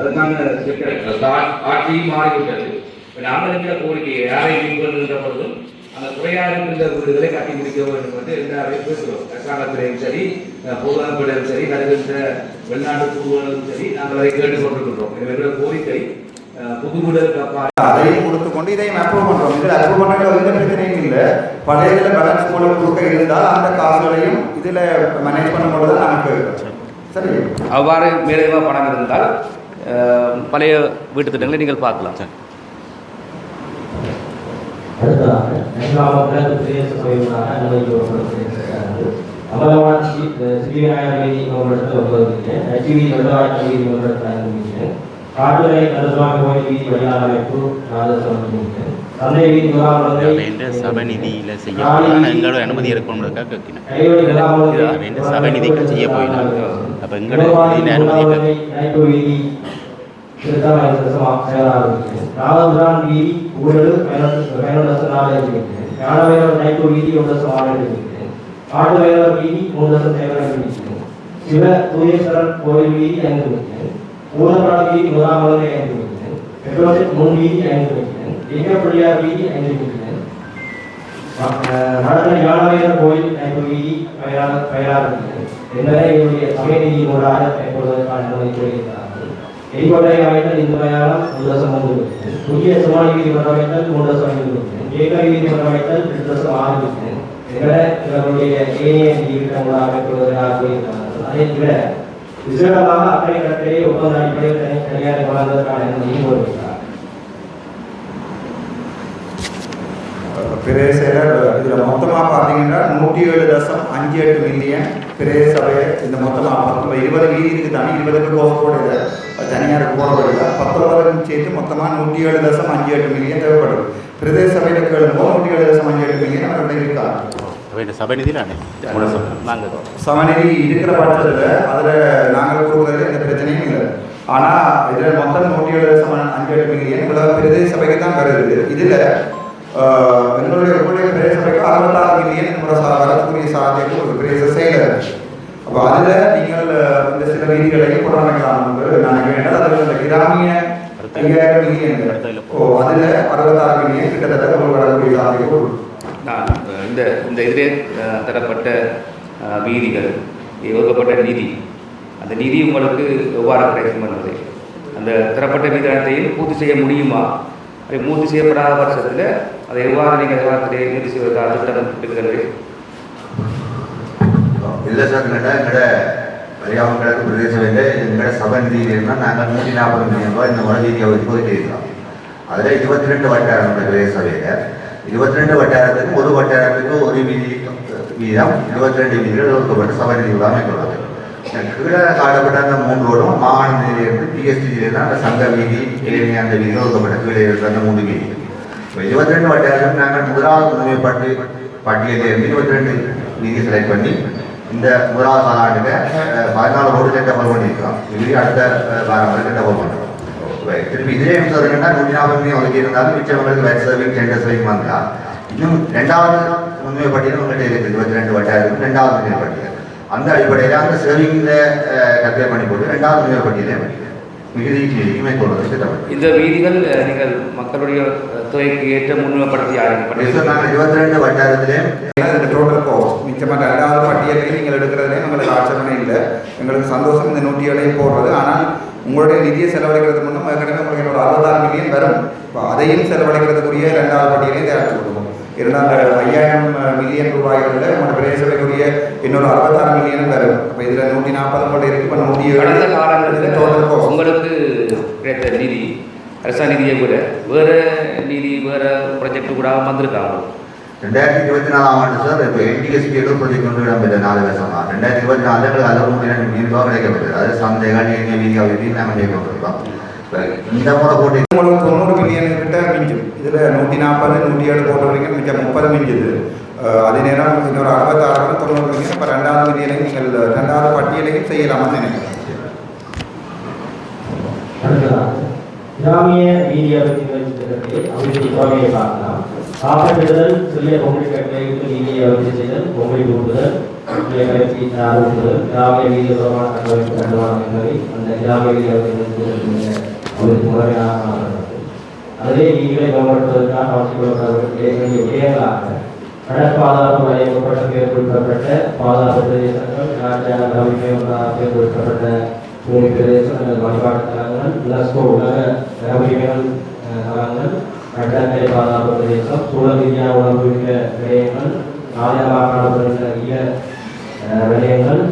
அதுக்கான ஆட்சியும் மாறிவிட்டது. நாங்கள் இருக்கிற கோரிக்கையை யாரை மேற்கொள்கின்ற பொழுதும் அந்த குறையாக இருக்கின்ற வீடுகளை கட்டி முடிக்க வேண்டும் என்று எல்லாரையும் பேசுகிறோம். அரசாங்கத்திலையும் சரி, பொதுமக்களிடம் சரி, வருகின்ற வெளிநாட்டு குழுக்களும் சரி, நாங்கள் அதை கேட்டுக்கொண்டிருக்கின்றோம். எங்களுடைய கோரிக்கை புது வீடுகளுக்கு அதையும் கொடுத்துக்கொண்டு இதையும் அப்ரூவ் பண்ணுறோம். இதில் அப்ரூவ் பண்ணுறது எந்த பிரச்சனையும் இல்லை. பழைய இதில் பேலன்ஸ் போல கொடுக்க இருந்தால் அந்த காசுகளையும் இதில் மேனேஜ் பண்ணும்போது நமக்கு சரி. அவ்வாறு மேலதிகமாக பணம் இருந்தால் பழைய வீட்டு திட்டங்களை நீங்கள் பார்க்கலாம். சார், அமலவான் ஸ்ரீவிநாயகர் காட்டுரை கருதுவாங்க கோயில் வீதி வழியாக அமைப்பு சந்தை வீதி சபநிதியில் செய்ய எங்களோட அனுமதி இருக்கணும்னு கேட்கணும். சபநிதிக்கு செய்ய போயிடலாம். அப்போ எங்களோட அனுமதி வீதி ராமபுரான் வீதி ஊழல் ஞானவேலர் நைப்பு வீதி 1.6 காட்டுவேலர் வீதி 3.7 சிவ தூயேஸ்வரர் கோயில் வீதி 5 ஊரப்பாடு வீதி முதலாமலை 5 பெட்ரோல் முன் வீதி 5 லிங்கப்பிள்ளையார் வீதி 5 வடக்கு ஞானவேலர் கோயில் நைப்பு வீதி 16 என்பதை இவருடைய சமயநிதி மூலமாக மேற்கொள்வதற்கான அனுமதி கோரியிருக்கிறார்கள். எரிகோட்டை அமைத்தல் இந்த மலையாளம் 3.3 புதிய சுமானி வீதி அமைத்தல் 3.5 ஏகை வீதி அமைத்தல் 2.6 இவர்களுடைய ஏனைய வீதிகளாக மேற்கொள்வதற்காக கோரியிருக்கிறார்கள். அதை விட விசேடமாக அக்கறை கட்டளை ஒப்பந்த அடிப்படையில் தனியார் வழங்குவதற்கான அனுமதியும் கோருகிறார். பிரதேச இதில் மொத்தமாக பார்த்தீங்கன்னா 107.58 மில்லியன் பிரதேச சபையை இந்த மொத்தமாக 20 வீதி இருக்குது தானே, 20க்கு கோவப்போட தனியாருக்கு போடப்படுது. 19 சேர்த்து மொத்தமாக 107.58 மில்லியன் தேவைப்படுது. பிரதேச சபையில் கேளும்போது 107.58 மில்லியன் அவர்கிட்ட இருக்காங்க. சமநிதி இருக்கிற பட்சத்தில் அதில் நாங்கள் கொடுக்குறது எந்த பிரச்சனையும் இல்லை. ஆனால் இதில் மொத்தம் 107.58 மில்லியன் உலக பிரதேச சபைக்கு தான் வருது. இதில் எங்களுடைய பிரதேச சபைக்கு 66 மில்லியன் வரக்கூடிய சாத்தியம் ஒரு பிரதேச செயலர். அப்போ அதில் நீங்கள் இந்த சில வீதிகளையும் புறமைக்கலாம் நான் கேட்டால் அதில் இந்த கிராமிய 5000 மில்லியன் அதில் 66 மில்லியன் கிட்டத்தட்ட வரக்கூடிய சாத்தியம். இந்த இதிலே தரப்பட்ட வீதிகள் ஒதுக்கப்பட்ட நிதி, அந்த நிதி உங்களுக்கு எவ்வாறு கிடைக்கும் என்பதை அந்த தரப்பட்ட வீதத்தையும் பூர்த்தி செய்ய முடியுமா? அதை பூர்த்தி செய்யப்படாத பட்சத்தில் அதை எவ்வாறு நீங்கள் எதிர்காலத்திலே நிதி செய்வதற்காக திட்டம் இருக்கிறது? இல்லை சார், எங்கள்கிட்ட பரியாம கிழக்கு பிரதேச சபையில் எங்களோட சபை நிதியிலிருந்தால் நாங்கள் 140 மில்லியன் ரூபாய் இந்த முறை நிதியை ஒதுக்கி இருக்கிறோம். அதில் 22 வட்டாரம் பிரதேச சபையில் 22 வட்டாரத்துக்கு ஒரு வட்டாரத்துக்கு ஒரு வீதம் 22 வீதிகள் ஒதுக்கப்பட்ட சபை நிதி தான் மேற்கொள்வது. கீழே காட்டப்பட்ட அந்த 3 ரோடும் மாகாண நிதியிலிருந்து பிஎஸ்டியிலிருந்து அந்த சங்க வீதி ஏழை அந்த வீதிகள் ஒதுக்கப்பட்ட கீழே இருக்கிற அந்த 3 வீதி. இப்போ 22 வட்டாரத்துக்கு நாங்கள் முதலாவது முன்னுரிமை பட்டியலிருந்து 22 வீதியை செலக்ட் பண்ணி இந்த முதலாவது ஆண்டுக்கு 14 ரோடு டெவலப் பண்ணியிருக்கிறோம். இது அடுத்த வாரம் வரைக்கும் டெவலப் பண்ணுறோம். திருப்பி இதே சொல்றீங்கன்னா 140 மில்லியன் ஒதுக்கி இருந்தாலும் மிச்சவங்களுக்கு வெட் சர்விங் டெண்டர் சர்விங் வந்தால் இன்னும் 2வது முன்னுரிமை பட்டியல் உங்கள்கிட்ட இருக்குது. 22 வட்டாரத்துக்கு 2வது முன்னுரிமை பட்டியல். அந்த அடிப்படையில் அந்த சர்விங்கில் கல்குலேட் பண்ணி போட்டு 2வது முன்னுரிமை பட்டியலே மேற்கொள்வது திட்டம். இந்த வீதிகள் நீங்கள் மக்களுடைய தொகைக்கு ஏற்ற முன்னுரிமைப்படுத்தி நாங்கள் 22 வட்டாரத்திலே இந்த டோட்டல் கோஸ்ட் மிச்சமாக 2வது பட்டியலையும் நீங்கள் எடுக்கிறதுலேயும் எங்களுக்கு ஆட்சேபனை இல்லை. எங்களுக்கு சந்தோஷம் இந்த 107 போடுறது. ஆனால் உங்களுடைய நிதியை செலவழிக்கிறது முன்னும் ஏற்கனவே உங்களுக்கு ஒரு 66 மில்லியன் வரும். இப்போ அதையும் செலவழிக்கிறதுக்குரிய 2வது பட்டியலையும் தயாரித்து கொடுக்கணும். இருந்தால் 5000 மில்லியன் ரூபாய்களில் உங்களோட பிரதேச சபைக்குரிய இன்னொரு 66 மில்லியனும் வரும். இப்போ இதில் 140 மட்டும் இருக்குது. இப்போ 107 காலங்களில் டோட்டல் கோஸ்ட் உங்களுக்கு கிடைத்த நிதி அரசா நிதியை கூட வேறு நிதி வேறு ப்ராஜெக்ட் கூட வந்திருக்காங்க. 2024ஆம் ஆண்டு சார் இப்போ என்டிஎஸ்பி ப்ராஜெக்ட் கொண்டு இடம்பெற்ற 4 வருஷமா 2024 அதில் 3 மில்லியன் ரூபா கிடைக்கப்பட்டது. அது சந்தைகள் வீதியாக வீதி நாங்கள் கொண்டிருக்கோம். இந்த முறை போட்டு உங்களுக்கு 90 மில்லியன் கிட்ட மிஞ்சும். இதில் 140 107 போட்ட வரைக்கும் மிச்சம் 30 மிஞ்சுது. அதே நேரம் இன்னொரு 66 90 மில்லியன். இப்போ 2வது மில்லியனையும் நீங்கள் 2வது பட்டியலையும் செய்யலாம்னு நினைக்கிறேன். கிராமிய வீதி அபிவிருத்தி துறையை பார்க்கலாம். காப்பீடுதல் சிறிய பொங்கல் கட்டளைக்கு வீதியை அபிவிருத்தி செய்தல், பொங்கல் கூட்டுதல், 2006 முதல் கிராமிய வீதி தொடர்பான கட்டமைப்பு கட்டுமானம் என்பதை அந்த கிராமிய வீதி அவருக்கு முறையாக காணப்பட்டது. அதே வீதிகளை மேம்படுத்துவதற்காக அவசியப்பட்ட விடயங்களாக கடற்பாதுகாப்பு வரையம் உட்பட்ட பேர் குறிப்பிடப்பட்ட பாதுகாப்பு பிரதேசங்கள், கலாச்சார பேர் குறிப்பிடப்பட்ட பூமி பிரதேசம் அல்லது வழிபாட்டு தலங்கள், யுனெஸ்கோ உலக உரிமைகள் தலங்கள், கடற்கரை பாதுகாப்பு பிரதேசம், சூழல் ரீதியான உணர்வு விடயங்கள், ஆயுதமாக காணப்படுகின்ற விடயங்கள்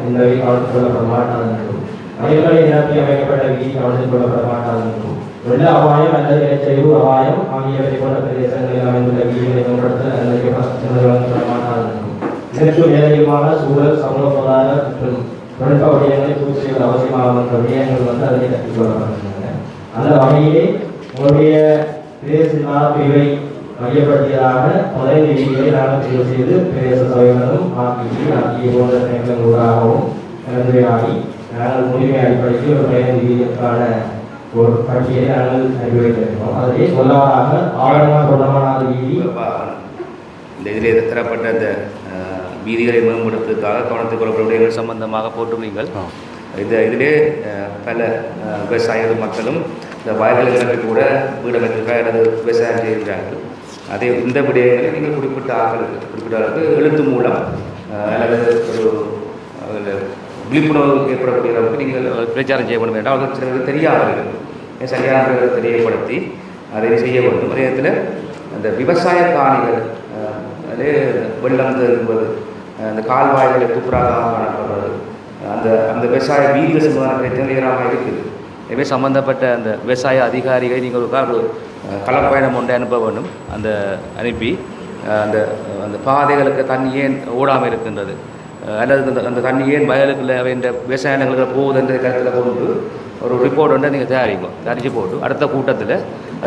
என்பவை கவனித்துக் கொள்ளப்பட மாட்டாது என்றும், வயல்களை நிரப்பி அமைக்கப்பட்ட வீதி கவனித்துக் கொள்ளப்பட மாட்டாது என்றும், வெள்ள அபாயம் அல்லது நிலச்சரிவு அபாயம் ஆகியவை போன்ற பிரதேசங்களில் அமைந்துள்ள வீதிகளை மேம்படுத்த அனுமதிக்கப்பட மாட்டாது என்றும், இதற்கு மேலதிகமாக சூழல், சமூக பொருளாதார மற்றும் தொழில்நுட்ப விடயங்களை பூர்த்தி செய்வது அவசியமாகும் என்ற விடயங்கள் அதில் கற்றுக் கொள்ளப்படுகின்றன. அந்த வகையிலே உங்களுடைய பிரதேச பிரிவை மையப்படுத்தியதாக 15 வீதிகளை நாங்கள் தேர்வு செய்து பிரதேச சபைகளும் ஆக்கிய போன்ற செயல்களூடாகவும் கலந்துரையாடி நாங்கள் உரிமை அடிப்படையில் ஒரு 15 வீதிகளுக்கான ஒரு பட்டியலை நாங்கள் அறிவி வைத்திருக்கிறோம். அதிலே முதலாவதாக ஆழமாக தொடர்பான வீதி இந்த இதிலே தரப்பட்ட அந்த வீதிகளை மேம்படுத்துவதற்காக கவனத்துக் கொள்ளப்பட்ட சம்பந்தமாக போட்டுள்ளீர்கள். இதிலே பல விவசாய மக்களும் இந்த வயல்களுக்கு கூட வீடமைத்திருக்காக அல்லது விவசாயம் செய்கின்றார்கள். அதே இந்த விடயங்களை நீங்கள் குறிப்பிட்ட அளவுக்கு எழுத்து மூலம் அல்லது ஒரு விழிப்புணர்வு ஏற்படக்கூடிய அளவுக்கு நீங்கள் பிரச்சாரம் செய்ய வேண்டும் என்றால் அவர்கள் சிலருக்கு தெரியாதவர்கள் சரியான தெரியப்படுத்தி அதை செய்ய வேண்டும். அதே நேரத்தில் அந்த விவசாய காணிகள் அதே வெள்ளம் என்பது அந்த கால்வாய்களை துப்புராக காணப்படுறது அந்த விவசாய வீடு சம்பந்தமான பிரச்சனைகளாக இருக்குது. எனவே சம்பந்தப்பட்ட அந்த விவசாய அதிகாரிகளை நீங்கள் ஒரு களப்பயணம் ஒன்றை அனுப்ப வேண்டும். அந்த அனுப்பி அந்த அந்த பாதைகளுக்கு தண்ணி ஏன் ஓடாமல் இருக்கின்றது அல்லது அந்த தண்ணி ஏன் வயலுக்குள்ள வேண்ட விவசாய நிலங்களுக்கு போகுதுன்ற கருத்தில் கொண்டு ஒரு ரிப்போர்ட் ஒன்றை நீங்கள் தயாரித்து போட்டு அடுத்த கூட்டத்தில்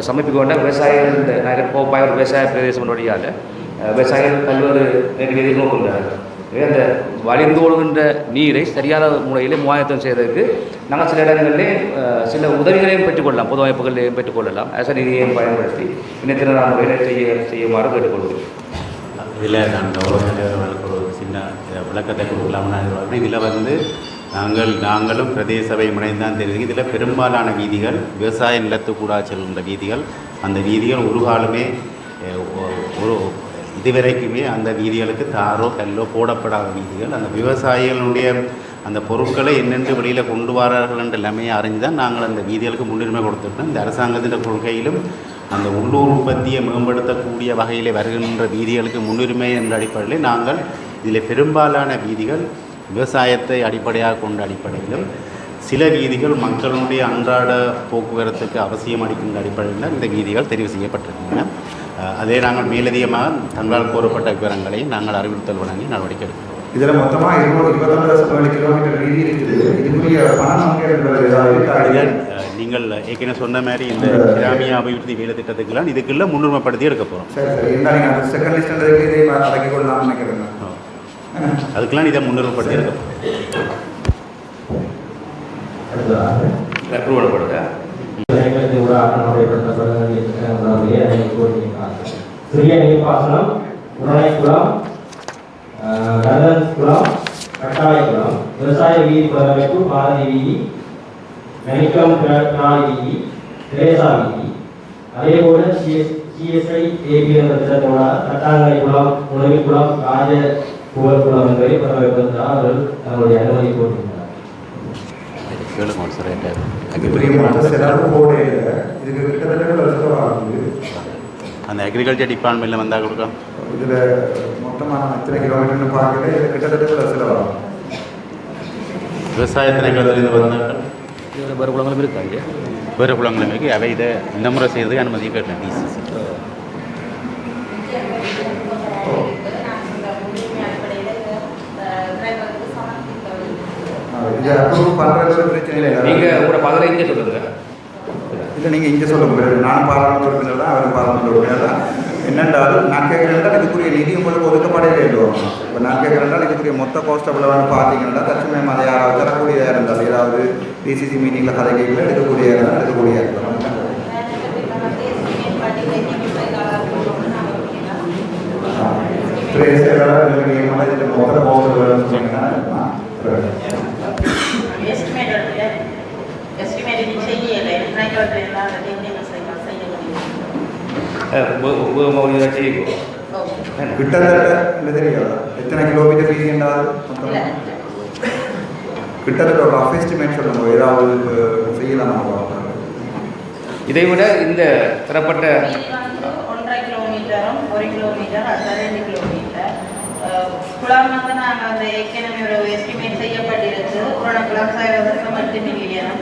சமர்ப்பிக்க வேண்டாம். விவசாயிகள் இந்த நகர் கோப்பாய் ஒரு விவசாய பிரதேசம் வழியால் விவசாயிகள் பல்வேறு எதிர்நோக்குகிறார்கள். அந்த வழிந்தோடுகின்ற நீரை சரியான முறையில் முகாயத்தம் செய்வதற்கு நாங்கள் சில இடங்களிலே சில உதவிகளையும் பெற்றுக்கொள்ளலாம், பொது அமைப்புகளையும் பெற்றுக்கொள்ளலாம். நிதியையும் பயன்படுத்தி இணையத்தினரான முறையில் செய்யுமாறு கேட்டுக்கொள்கிறோம். இதில் நாங்கள் ஒரு சின்ன விளக்கத்தை கொடுக்கலாம்னு இதில் நாங்களும் பிரதேச சபை முனைந்தான் தெரியுது. இதில் பெரும்பாலான வீதிகள் விவசாய நிலத்துக்கூடாக செல்கின்ற வீதிகள். அந்த வீதிகள் ஒரு காலமே இதுவரைக்குமே அந்த வீதிகளுக்கு தாரோ கல்லோ போடப்படாத வீதிகள். அந்த விவசாயிகளுடைய அந்த பொருட்களை என்னென்று வெளியில் கொண்டு வரார்கள் என்ற நிலைமையை அறிஞ்சு தான் நாங்கள் அந்த வீதிகளுக்கு முன்னுரிமை கொடுத்துருக்கோம். இந்த அரசாங்கத்தின் கொள்கையிலும் அந்த உள்ளூர் உற்பத்தியை மேம்படுத்தக்கூடிய வகையில் வருகின்ற வீதிகளுக்கு முன்னுரிமை என்ற அடிப்படையில் நாங்கள் இதில் பெரும்பாலான வீதிகள் விவசாயத்தை அடிப்படையாக கொண்ட அடிப்படையிலும் சில வீதிகள் மக்களுடைய அன்றாட போக்குவரத்துக்கு அவசியம் அளிக்கின்ற அடிப்படையில் இந்த வீதிகள் தெரிவு செய்யப்பட்டிருக்கின்றன. அதே நாங்கள் மேலதிகமாக தங்களால் கோரப்பட்ட விவரங்களை நாங்கள் அறிவுறுத்தல் வழங்கி நடவடிக்கை எடுக்கிறோம். இதில் மொத்தமாக 22 கிலோமீட்டர் வீதி இருக்குது. இதுக்குரிய பணம் நீங்கள் ஏற்கனவே சொன்ன மாதிரி இந்த கிராமிய அபிவிருத்தி வேலை திட்டத்துக்கெல்லாம் இதுக்குள்ள முன்னுரிமைப்படுத்தி எடுக்க போகிறோம். சரி நீங்கள் செகண்ட் லிஸ்ட் இதை அடக்கி கொள்ளலாம்னு நினைக்கிறேன். அதுக்கெல்லாம் இதை முன்னுரிமைப்படுத்தி எடுக்க போகிறோம். சிறிய நீர்ப்பாசனம், உருளைக்குளம், குளம், கட்டாயக்குளம், விவசாய வீதி புனரமைப்பு, பாரதி வீதி, மணிக்கம் பிராணி வீதி, திரேசா வீதி, அதே போல சிஎஸ்ஐ ஏபி என்ற திட்டத்தோட கட்டாங்கரை குளம், உணவிக்குளம், ராஜ புகழ் குளம் என்பதை புனரமைப்பதற்காக அவர்கள் தங்களுடைய அனுமதி போட்டிருக்கிறார். அந்த அக்ரிகல்ச்சர் டிபார்ட்மெண்ட்டில் வந்தால் கொடுக்கலாம். இதில் மொத்தமாக எத்தனை கிலோமீட்டர்னு பார்க்கல, இதில் கிட்டத்தட்ட செலவாகும். விவசாய திணைக்களத்திலிருந்து வந்தால் வேறு குளங்களும் இருக்காங்க. வேறு குளங்களும் இருக்குது. அவை இதை இந்த முறை செய்யறதுக்கு அனுமதி கேட்டேன். டிசிசி இதை அப்ரூவ் பண்ணுறது பிரச்சனை இல்லை. நீங்கள் கூட பதில் இங்கே சொல்லுங்கள். இல்லை நீங்கள் இங்கே சொல்லுங்க. நான் பாராளுமன்ற உறுப்பினர் தான், அவர் பாராளுமன்ற உறுப்பினர் தான். என்னென்றால் நான் கேட்குறேன்டா இதுக்குரிய நிதி உங்களுக்கு ஒதுக்கப்படவே வேண்டும். இப்போ நான் கேட்குறேன்டா இதுக்குரிய மொத்த காஸ்ட் எவ்வளோன்னு பார்த்தீங்கன்னா தற்சமயம் அதை யாராவது தரக்கூடியதாக இருந்தால் ஏதாவது டிசிசி மீட்டிங்கில் கதை கேட்கல எடுக்கக்கூடியதாக இருந்தால் எடுக்கக்கூடியதாக இருக்கலாம். பிரேசெல்லாம் நீங்கள் மாதிரி மொத்தம் போகிறது சொன்னீங்கன்னா எஸ்டிமேட் செய்யலை எல்லாம் டெக்னிக்கல் சைக்கிள் செய்ய முடியும். கிட்டத்தட்ட இல்லை தெரியாதா எத்தனை கிலோமீட்டர் வீதின்றால் கிட்டத்தட்ட ஒரு ரஃப் எஸ்டிமேட் சொல்லுங்க ஏதாவது செய்யலாமா? இதை விட இந்த தரப்பட்ட 1.5 கிலோமீட்டரும் 1 கிலோமீட்டர் அடுத்த 2 கிலோமீட்டர் குளம் வந்து நாங்கள் அந்த ஏற்கனவே ஒரு எஸ்டிமேட் செய்யப்பட்டிருக்கு. குளம் சைவதற்கம் 8 மில்லியன்,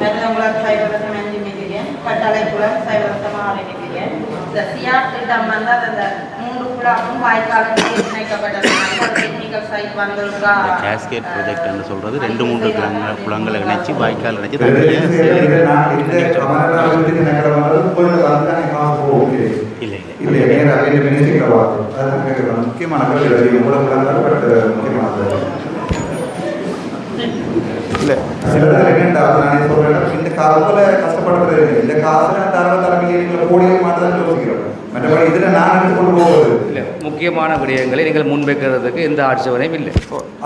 மருதங்குளம் சைவதற்கம் 5 மில்லியன், கட்டளை குளம் சைவதற்கம் 6 மில்லியன். இந்த சிஆர் திட்டம் வந்து அந்த 3 குளமும் வாய்க்காலும் இணைக்கப்பட்டது. டெக்னிக்கல் சைட் வந்திருக்கா கேஸ்கேட் ப்ராஜெக்ட்னு சொல்கிறது 2-3 குளங்களை இணைச்சி வாய்க்கால் இணைச்சி இல்லை இல்லை முக்கியமான இல்லை சிலர் என்னண்டா நான் சொல்கிறேன் இந்த காலத்தில் கஷ்டப்படுறது இல்லை இந்த காலத்தில் தரமில்லை கோடியில் மாட்டதான் யோசிக்கிறோம். மற்றபடி இதில் நான் எடுத்துக்கொண்டு போவது இல்லை முக்கியமான விடயங்களை நீங்கள் முன்வைக்கிறதுக்கு எந்த ஆட்சேபனையும் இல்லை.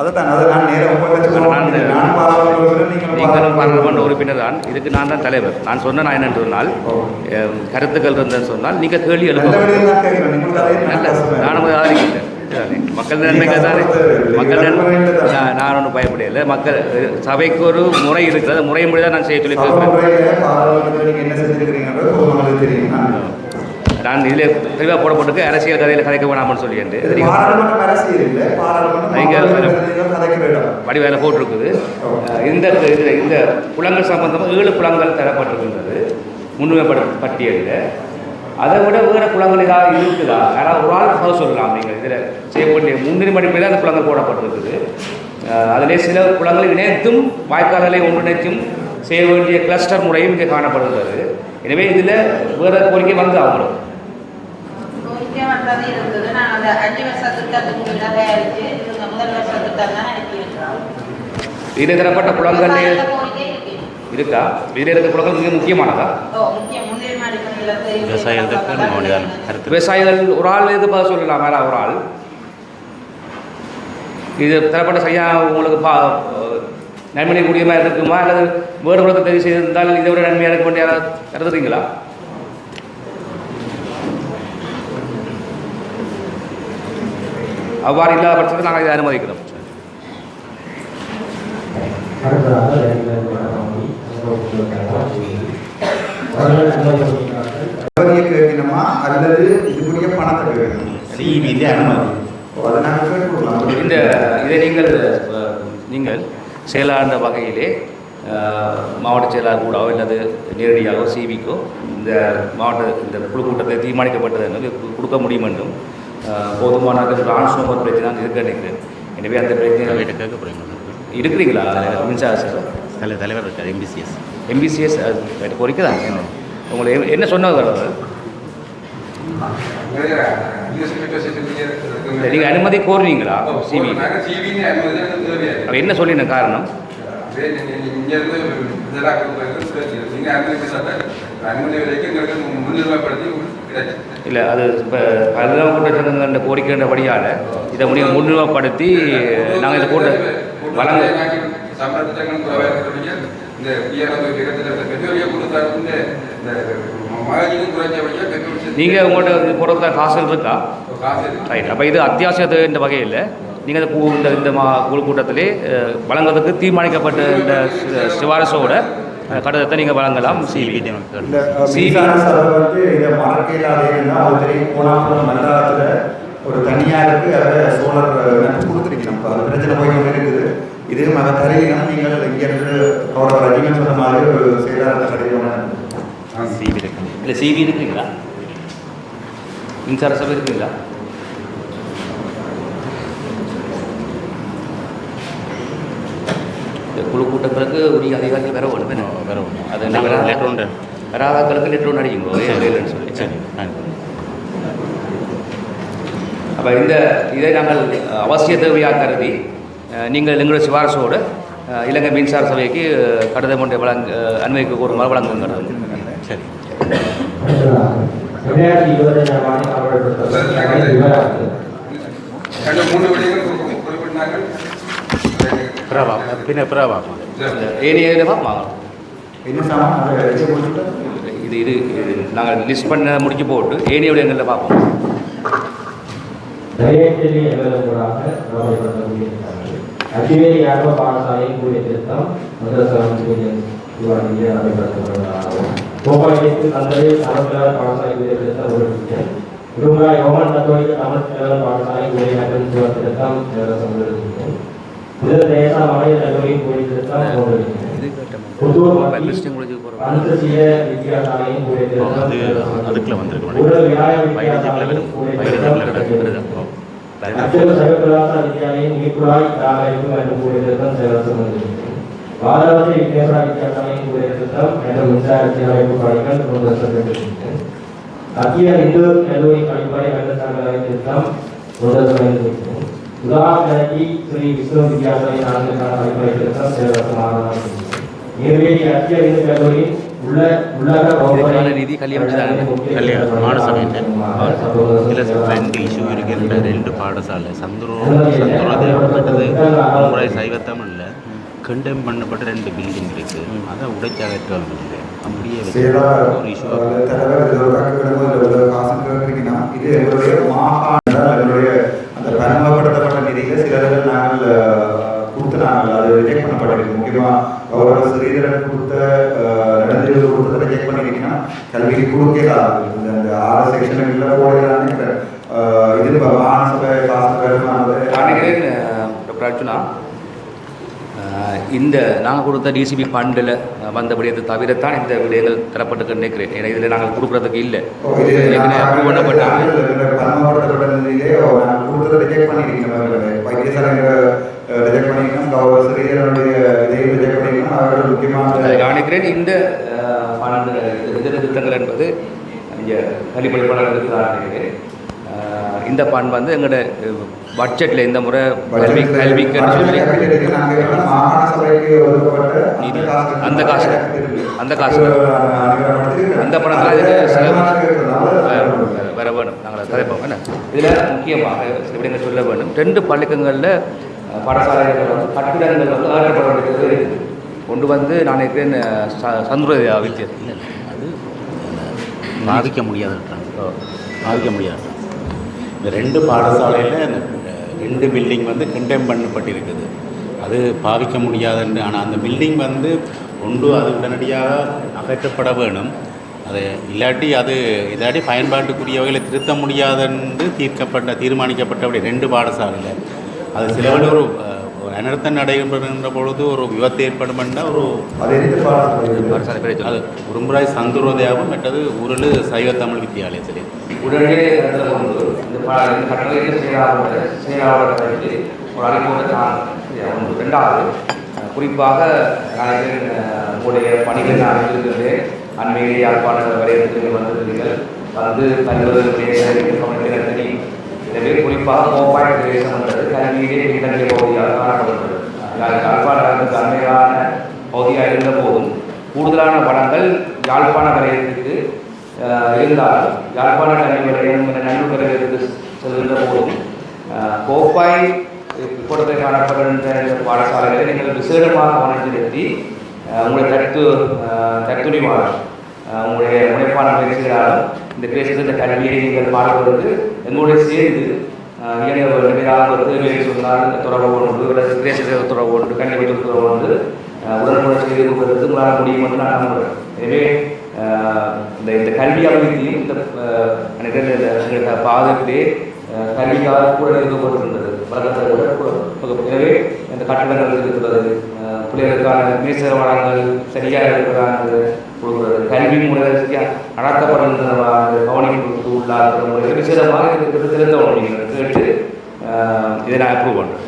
அதைத்தான் அதை நான் நேரம் நீங்களும் பாராளுமன்ற உறுப்பினர் தான், இதுக்கு நான் தான் தலைவர். நான் சொன்ன நான் என்னென்று சொன்னால் கருத்துக்கள் இருந்தேன்னு சொன்னால் நீங்கள் கேள்வி எழுப்ப நானும் ஆதரிக்கிறேன். மக்கள் நன்மைகள் தானே மக்கள் நான் ஒன்றும் பயப்படையில்லை. மக்கள் சபைக்கு ஒரு முறை இருக்கிறது, முறை முறை தான் நான் செய்ய சொல்லி நான் இதில் தெளிவாக போடப்பட்டிருக்கு அரசியல் கதையில் கதைக்க வேணாம்னு சொல்லி வடிவேலை போட்டிருக்குது. இந்த இந்த குளங்கள் சம்பந்தமாக 7 குளங்கள் தரப்பட்டிருக்கின்றது முன்னுரிமை பட்டியலில். அதை விட வேறு குளங்கள் ஏதாவது இருக்குதா? யாராவது ஒரு ஆள் சொல்லலாம். நீங்கள் இதில் செய்யக்கூடிய முன்னுரிமை அடிப்படையில் அந்த குளங்கள் போடப்பட்டிருக்குது. அதிலே சில குளங்களை இணைத்தும் வாய்க்கால்களை ஒன்றிணைத்தும் செய்ய வேண்டிய கிளஸ்டர் முறையும் இங்கே காணப்படுகிறது. எனவே இதில் வேறு கோரிக்கை வந்து ஆகணும். இருந்தது நாங்கள் அந்த 5 வருஷ திட்டத்துக்கு தயாரித்து முதல் வருஷ திட்டம் தான் அனுப்பியிருக்கிறோம். இதில் தரப்பட்ட குளங்கள் இருக்கா? இதில் இருக்கிற குளங்கள் மிக முக்கியமானதா? விவசாயிகள் ஒரு ஆள் இது பதில் சொல்லலாம். வேற ஒரு ஆள் இது தரப்பட்ட சரியாக உங்களுக்கு நன்மை கூடியமாக இருக்குமா அல்லது வேறு குளத்தை தெரிவு செய்திருந்தால் இதை விட நன்மையாக இருக்க வேண்டிய கருதுறீங்களா? அவ்வாறு இல்லாத பட்சத்தில் நாங்கள் இதை அனுமதிக்கிறோம். கேட்கணுமா அல்லது இதுக்குரிய பணத்தை கேட்கணும்? இந்த இதை நீங்கள் செயலாண்ட வகையிலே மாவட்ட செயலாளர் கூடவோ அல்லது நேரடியாகவோ சிவிக்கோ இந்த இந்த குழு கூட்டத்தை தீர்மானிக்கப்பட்டது என்பது கொடுக்க முடியும் என்றும் போதுமான டிரான்ஸ்ஃபார்மர் பிரச்சனை இருக்க நினைக்கிறேன். எனவே அந்த பிரச்சனை இருக்கிறீங்களா மின்சார சார் தலைவர் இருக்கார் எம்பிசிஎஸ் கோரிக்கை தான். உங்களை என்ன சொன்னது வர்றது? நீங்கள் அனுமதி கோருவீங்களா? சிவி அப்போ என்ன சொல்லின காரணம்? இல்லை அது இப்போ பல்வேறு கூட்டத்தின் கோரிக்கைன்றபடியால் இதை முன்னிலைப்படுத்தி நாங்கள் இந்த கூட்ட வழங்க நீங்கள் உங்கள்கிட்ட போடுறதா காசுகள் இருக்கா? ரைட். அப்போ இது அத்தியாவசியத்தை இந்த வகையில் நீங்கள் இந்த குழு கூட்டத்திலே வழங்குவதற்கு தீர்மானிக்கப்பட்ட இந்த சிபாரிசோட கட்டணத்தை நீங்கள் வழங்கலாம். ஒரு தனியாருக்கு அதை சோலார் கொடுத்துருக்கணும். அது பிரச்சனை போய் இருக்குது. இது மத தரையிலும் நீங்கள் இங்கேருந்து அவரோட ரஜினி சொன்ன மாதிரி ஒரு செயலாளர் கடையில் சிவி இருக்கு. இல்லை சிவி இருக்குங்களா? மின்சார சபை இருக்குங்களா? இந்த குழு கூட்டங்களுக்கு உரிய அதிகாரிகள் வேற ஒன்று அது வராதாக்களுக்கு லெட்டர் ஒன்று அடிக்குங்க சொல்லி. சரி. அப்போ இதை நாங்கள் அவசிய தேவையாக கருதி நீங்கள் எங்களுடைய சிபாரிசோடு இலங்கை மின்சார சபைக்கு கடிதம் ஒன்றை அனுமதிக்க கோருமாறு வழங்குங்கிறது. சரி. 2025 ஆண்டு ரெண்டு மூணு விடயங்கள் குறிப்பிட்டார்கள். பிரபா பின்ன பிரபா ஏனைய வாங்க என்ன சாமான் அதை வச்சு போட்டுட்டு இது நாங்கள் லிஸ்ட் பண்ண முடிச்சு போட்டு ஏனைய விடயங்களில் பார்ப்போம். தயக்கேலி எவ்வளவுகளாக கவலைப்படக்கூடியிருக்கிறார்கள். அச்சுவேலி யாரோ பாடசாலையின் கூடிய திருத்தம் முதலமைச்சர் நடைபெறப்படுவதாகவும் கோபாலயத்தில் தந்தையில் தமிழர் பாடசாலை கூடிய திருத்தம் உறுதியும் இருமுறை ரோமன் கத்தோலிக்க தமிழ் பாடசாலை கூடிய நகரின் திருத்தம் உறுதியும் முதல் தேச மாநில கல்லூரியின் கூடிய திருத்தம் உறுதியும் புத்தூர் அனுசசிய வித்தியாசாலையின் கூடிய திருத்தம் அதுக்குள்ள வந்திருக்கோம் ஊழல் விநாயக வித்தியாசாலையின் கூடிய திருத்தம் அச்சல் சகக்கலாச வித்யாலயம் நீக்குழாய் தாகரிக்கும் என்று கூடிய திருத்தம் செயலரசு வந்திருக்கிறது. வாரணாசி விக்னேஸ்வரா வித்யாசாலையின் கூடிய திருத்தம் என்ற மின்சார சீரமைப்பு பணிகள் கொண்டு மத்திய இந்து கல்லூரி கழிப்பறை வெள்ளத்தாங்கலை திருத்தம் கொண்டு உதாரணி ஸ்ரீ விஷ்ணு வித்யாசாலை நான்கான கழிப்பறை திருத்தம் செயலரசு மாணவர்கள் நீர்வேலி மத்திய இந்து கல்லூரி நிதி கல்யாணம் ரெண்டு இஷ்யூ இருக்கின்ற ரெண்டு பாடசாலை சந்துரோதப்பட்டது முறை சைவத்தமிழில் கண்டெம் பண்ணப்பட்ட ரெண்டு பில்டிங் இருக்கு அதை உடைச்சகற்றம் இல்லை அப்படியே ஒரு இஷ்யூ இது எங்களுடைய மாகாண எங்களுடைய அந்த பன்முகப்படுத்தப்பட்ட நிதியில் சிலர்கள் நாங்கள் கொடுத்து நாங்கள் அது ரிஜெக்ட் பண்ணப்பட்டிருக்கு. முக்கியமாக கௌரவ ஸ்ரீதரன் கொடுத்த நடந்து கொடுத்ததை ரிஜெக்ட் பண்ணிருக்கீங்கன்னா கல்விக்கு கொடுக்கலாம். இந்த 6 செக்ஷன்களில் போடலான்னு இது மாநசபை காசு டாக்டர் அர்ஜுனா இந்த நாங்கள் கொடுத்த டிசிபி ஃபண்டில் வந்தபடி அது தவிரத்தான் இந்த விடயங்கள் தரப்பட்டு நினைக்கிறேன். ஏன்னா இதில் நாங்கள் கொடுக்குறதுக்கு இல்லை அப்ரூவ் பண்ணப்பட்டாங்க. நான் நினைக்கிறேன் இந்த ஃபண்டு இதர திட்டங்கள் என்பது இங்கே கல்விப்பணிப்பாளர்களுக்கு தான் நினைக்கிறேன். இந்த ஃபண்ட் வந்து எங்களோட பட்ஜெட்டில் இந்த முறை கல்விக்கு சொல்லி அந்த காசு அந்த பணத்தில் இதுக்கு வர வேணும். நாங்கள் கதைப்போம் என்ன இதில் முக்கியமாக சில விடயங்கள் சொல்ல வேண்டும். 2 பள்ளிக்கங்களில் பாடசாலைகள் வந்து கட்டிடங்கள் வந்து ஆற்றப்பட வேண்டியது இருக்குது. கொண்டு வந்து நான் நினைக்கிறேன் சந்துரோதயா வித்தியாசம் அது பாதிக்க முடியாது பாதிக்க முடியாது. இந்த 2 பாடசாலையில் அந்த 2 பில்டிங் வந்து கண்டெம் பண்ணப்பட்டிருக்குது. அது பாவிக்க முடியாதுன்னு. ஆனால் அந்த பில்டிங் வந்து ஒன்று அது உடனடியாக அகற்றப்பட வேணும். அது இல்லாட்டி பயன்பாட்டுக்குரிய வகையில் திருத்த முடியாதென்று தீர்மானிக்கப்பட்டபடி 2 பாடசாலையில் அது சிலவில் ஒரு அனர்த்தம் நடைபெறுகின்ற பொழுது ஒரு விபத்து ஏற்படும் என்றால் ஒரு அது உரும்புராய் சந்துரோதயாவும் மற்றது உருளு சைவ தமிழ் வித்தியாலயத்திலே உடனே இந்த கட்டளையில் செயலாளர்களுக்கு ஒரு அறிமுகத்தை 2வது குறிப்பாக உங்களுடைய பணிகள் நான் இருக்கிறேன். அண்மையில் யாழ்ப்பாண வரையறுத்து வந்திருக்கிறீர்கள் வந்து கல்வி. எனவே குறிப்பாக கோப்பாய் பிரதேசம் என்பது கல்வியிலே பின்னணிய பகுதியாக காணப்படுகிறது. யாழ்ப்பாணத்துக்கு அண்மையான பகுதியாக இருந்த போதும் கூடுதலான வளங்கள் யாழ்ப்பாண வரையத்துக்கு இருந்தால் யாழ்ப்பாண கல்வி வரையம் நல்லூர் வரையத்துக்கு செல்கின்ற போதும் கோப்பாய் இப்பொழுது காணப்படுகின்ற பாடசாலைகளை நீங்கள் விசேடமாக கவனம் செலுத்தி உங்களுடைய தத்துணிவான உங்களுடைய முனைப்பான முயற்சிகளாலும் இந்த பேசுகிற இந்த கல்வியை நீங்கள் பார்ப்பதற்கு எங்களுடைய சேர்ந்து இயங்க தேவையை சொன்னால் தொடர்பு கொண்டு பிரேச தொடர்பு கொண்டு கல்வி தொடர்பு கொண்டு உடனுக்குடன் செய்து கொடுப்பதற்கு உங்களால் முடியும் என்று நான் நம்புகிறேன். எனவே இந்த கல்வி அபிவிருத்தியும் இந்த பாதத்திலே கல்விக்காக கூட இருக்கப்படுகின்றது வழக்கத்தை கூட. எனவே இந்த கட்டடங்கள் இருக்கிறது, பிள்ளைகளுக்கான மேசர வளங்கள் சரியாக இருக்கிறாங்க கொடுக்குறது, கல்வி முறைகள் நடத்தப்படுகின்ற கவனிப்புக்கு உள்ளாகிற முறைகள் விசேடமாக இருக்கிறது தெரிந்தவங்க நீங்கள் கேட்டு இதை நான் அப்ரூவ் பண்ணுறேன்.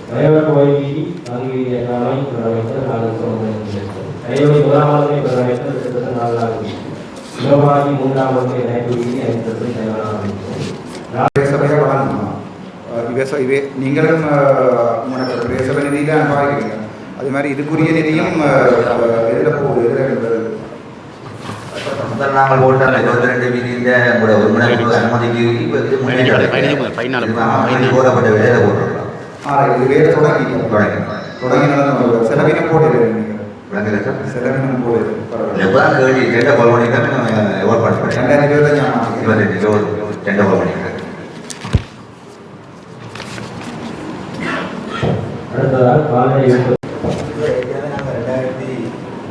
தலைவர் கோயில் வீதி நான்கு வீதி எண்ணாமை பிரதமைத்தல் நாலு கையோடி முதலாமலை பிரதமைத்தல் 4 சிவபாகி 3ஆம் இணைப்பு வீதி 5 சபையாக வழங்கணும். விவசாய நீங்களும் உங்களோட பிரதேச நிதியில் அனுபவிக்கிறீங்க. அது மாதிரி இதுக்குரிய நிதியும் எதில் போகுது, எதில் முதல் நாங்கள் போட்ட 22 வீதியில் கூட ஒருங்கிணைப்பு அனுமதிக்கு இப்போ இது கோரப்பட்ட வேலை போட்டுருக்கலாம். இது வேலை தொடங்கி நடந்த செலவினம் போடுது. செலவினம் போடுது எப்போதான் கேள்வி டெண்டை கால் பண்ணிக்கிறேன் எவ்வளோ பண்ணுறேன் 2025 டெண்டை கால் பண்ணிக்கிறேன். அடுத்ததாக கால்நடை நாங்கள்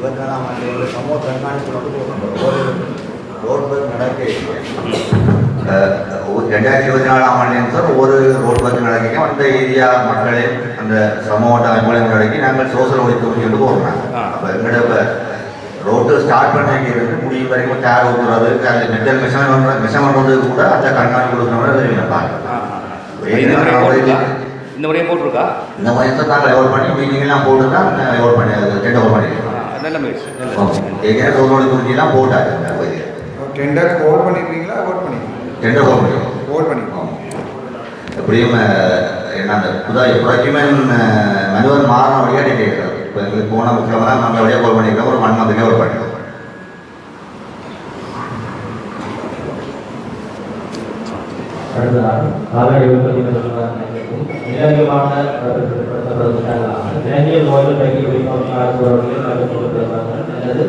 2024ஆம் ஆண்டு சமூக கண்காணிப்பு ஒரு ரோட் ஒர்க் நடக்க 2024ஆம் ஆண்டு சார் ஒரு ரோட் ஒர்க் நடக்கும். அந்த ஏரியா மக்களே அந்த சமூக அமைப்புகளையும் நடக்கி நாங்கள் சோசியல் ஒழித்து கொண்டு போடுறாங்க. அப்போ எங்களோட இப்போ ரோட்டு ஸ்டார்ட் பண்ணிக்கிறது முடியும் வரைக்கும் டேர் ஊற்றுறது அந்த மெட்டல் மிஷன் பண்ணுறது கூட அந்த கண்காணிப்பு கொடுக்குறவங்க விரும்பின பார்க்கலாம். இந்த முறையை போட்டிருக்கா இந்த மாதிரி தான் நாங்கள் எவ்வளோ பண்ணி மீட்டிங்லாம் போட்டு தான் எவ்வளோ பண்ணி டெண்டர் ஓவர் பண்ணியிருக்கோம். நல்ல முயற்சி. ஏற்கனவே சோதனை குறிச்சிலாம் போட்டாங்க. டெண்டர் ஓவர் பண்ணியிருக்கீங்களா? ஓட் பண்ணியிருக்கீங்க? டெண்டர் ஓவர் பண்ணியிருக்கோம். ஓட் பண்ணியிருக்கோம். எப்படியும் என்ன அந்த டாக்குமெண்ட் மனுவல் மாறின வழியாக டேட் எடுக்கிறது. இப்போ எங்களுக்கு போன முக்கியமாக நம்ம வழியாக கோல் பண்ணியிருக்கோம். ஒரு 1 மந்த்துக்கே ஒரு பண்ணியிருக்கோம். அடுத்ததாக கால்நடை உற்பத்தி நிலவியமான இளைஞர் நோய்கள் பற்றி விழிப்புணர்வு அல்லது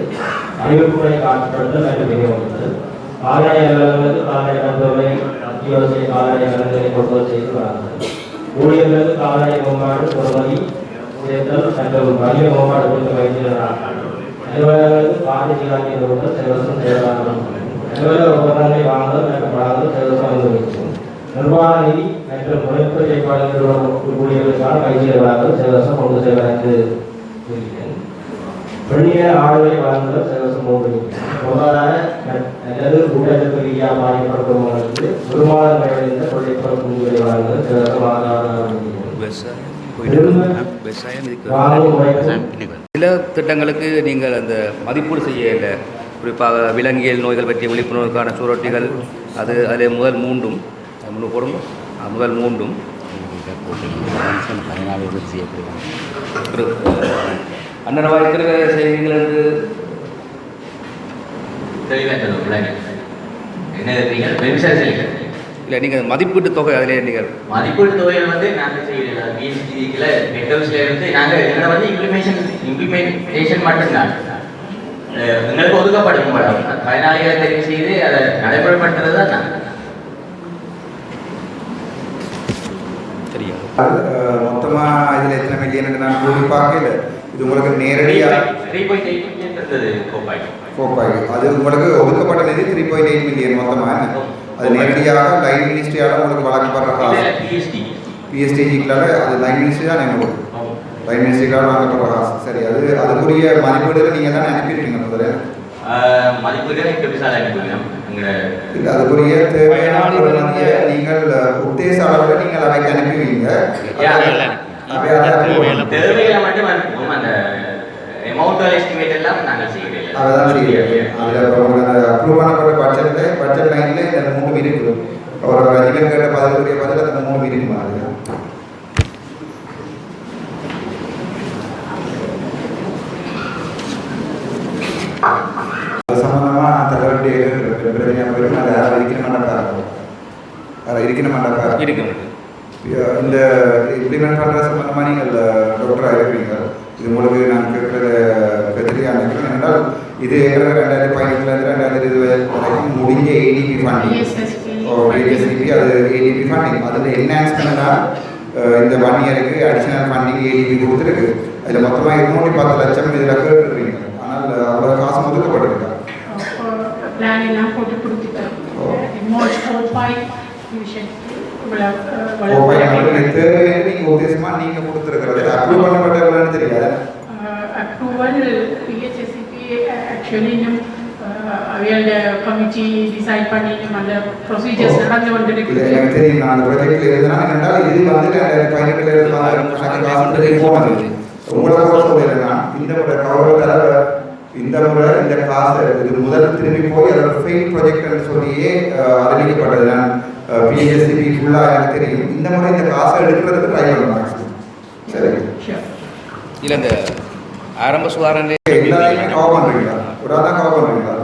அறிவிப்புகளை காட்சிப்படுத்தல் மற்றும் விநியோகித்தல் கால்நடை அலுவலர்களுக்கு கால்நடை மருத்துவரை அத்தியாவசிய கால்நடை நலன்களை கொள்முதல் செய்து வழங்குதல் ஊழியர்களுக்கு கால்நடை மேம்பாடு பொறுமதி சேர்த்தல் மற்றும் வணிக மேம்பாடு குறித்த பயிற்சிகள் அலுவலர்களுக்கு கால்நடை சீராக்கிய நிறுவனங்கள் சேவசம் செயல்பாடு அலுவலக உபகரணங்களை வாங்குதல் மற்றும் வழங்குதல் சேவசம் அனுபவிக்கும் நிர்வாக நிதி மற்றும் முறைப்பு செயல்பாடுகள் ஊழியர்களுக்கான பயிற்சிகளை வழங்குதல் சேவசம் கொண்டு செல்வதற்கு பெண்ணிய ஆளுகளை வழங்குதல் சேவசம் கொண்டு பொருளாதார அல்லது ஊட்டச்சத்து ரீதியாக பாதிக்கப்பட்டவர்களுக்கு வருமானம் நிறைந்த கொள்ளைப்புற குழுக்களை வழங்குதல் சேவசம் ஆதாரம் சில திட்டங்களுக்கு நீங்கள் அந்த மதிப்பீடு செய்ய இல்லை. குறிப்பாக விலங்கியல் நோய்கள் பற்றிய விழிப்புணர்வுக்கான சுவரொட்டிகள் அதில் முதல் மூன்றும் போடும் முதல் மூன்றும் அண்ணன் இருக்கிற செய்திகள் என்று இல்லை நீங்கள் மதிப்பீட்டு தொகை அதிலே நீங்கள் மதிப்பீட்டு தொகையில் வந்து நாங்கள் செய்யல பிஎஸ்டியில் நெட்வொர்க்ஸில் இருந்து நாங்கள் எங்களை வந்து இம்ப்ளிமெண்டேஷன் மட்டும்தான் எங்களுக்கு ஒதுக்கப்படும் படம் பயனாளிகளை தெரிவு செய்து அதை நடைமுறைப்படுத்துறது தான் நாங்கள் மொத்தமாக இதில் எத்தனை மில்லியன் நான் கூடி பார்க்கல. இது உங்களுக்கு நேரடியாக 3.8 மில்லியன் இருந்தது கோப்பாய். அது உங்களுக்கு ஒதுக்கப்பட்ட நிதி 3.8 மில்லியன் மொத்தமாக. அது நேரடியாக லைன் மினிஸ்ட்ரியால் உங்களுக்கு வழங்கப்படுற காசு. பிஎஸ்டிஜிக்களால் அது லைன் மினிஸ்ட்ரி தான் உங்களுக்கு லைன் மினிஸ்ட்ரிக்காக வழங்கப்படுற காசு. சரி, அதுக்குரிய மதிப்பீடுகள் நீங்கள் தான் அனுப்பியிருக்கீங்க முதல்ல. மதிப்பீடுகள் இல்லை, அதுக்குரிய தேவையான நீங்கள் உத்தேச அளவில் நீங்கள் அவைக்கு அனுப்புவீங்க. தேவைகளை மட்டும் அனுப்புவோம். அந்த அமௌண்ட் எஸ்டிமேட் எல்லாம் நாங்கள் செய்கிறோம். அதான் செய்கிறேன். அதில் உங்களுக்கு அப்ரூவ் பண்ணப்பட்ட பட்ஜெட் லைனில் இந்த 3 இருக்குது. ஒரு ரஜினிகன் கேட்ட பதிலுக்குரிய பதில் அந்த 3 இருக்குமா? அது சம்பந்தமாக நான் தலைவருடைய பிரச்சனையாக போயிடும். அதை யாரும் இருக்கணும் மாட்டாங்க இந்த இம்ப்ளிமெண்ட் பண்ணுற சம்பந்தமாக நீங்கள் டாக்டராக இருக்கிறீங்க. இது உங்களுக்கு நான் கேட்குறது பிரச்சனையாக நினைக்கிறேன். என்றால் இது 2018 2020 வரைக்கும் முடிஞ்ச ஏடிபி ஃபண்டிங் ஏடிஎஸ்டிபி அது ஏடிபி ஃபண்டிங் அதில் என்ஹான்ஸ்மெண்ட்டாக இந்த 1 இயருக்கு அடிஷனல் ஃபண்டிங் ஏடிபி கொடுத்துருக்கு. அதில் மொத்தமாக 210 லட்சம் இதில் கேட்டுருக்கீங்க. ஆனால் அவ்வளோ காசு ஒதுக்கப்பட்டிருக்கா? பிளான் எல்லாம் போட்டு கொடுத்துட்டோம். நீங்கள் கொடுத்துருக்கிறது அப்ரூவ் பண்ணப்பட்டவங்களான்னு தெரியாது. அப்ரூவல் பிஹெச்எஸ்சிபி ஆக்சுவலி இன்னும் அவையோட கமிட்டி டிசைட் பண்ணி அந்த ப்ரொசீஜர்ஸ் நடந்து கொண்டிருக்கு. எனக்கு தெரியும். நான் அந்த ப்ராஜெக்டில் எழுதினாலும் என்னென்றால் இது வந்து 2015 போனது உங்களை சொல்லிடுறேன். நான் இந்த முறை கௌரவ இந்த முறை இந்த காசு இது முதல் திரும்பி போய் அதோட ஃபெயில் ப்ராஜெக்ட்னு சொல்லியே அறிவிக்கப்பட்டது. நான் பிஎஸ்சிபி ஃபுல்லாக எனக்கு தெரியும். இந்த முறை இந்த காசை எடுக்கிறதுக்கு ட்ரை பண்ணுவாங்க. சரி, இல்லை இந்த ஆரம்ப சுகாதார எல்லாத்தையுமே கவர் பண்ணுறீங்களா? ஒரு ஆள் தான் கவர் பண்ணுறீங்களா?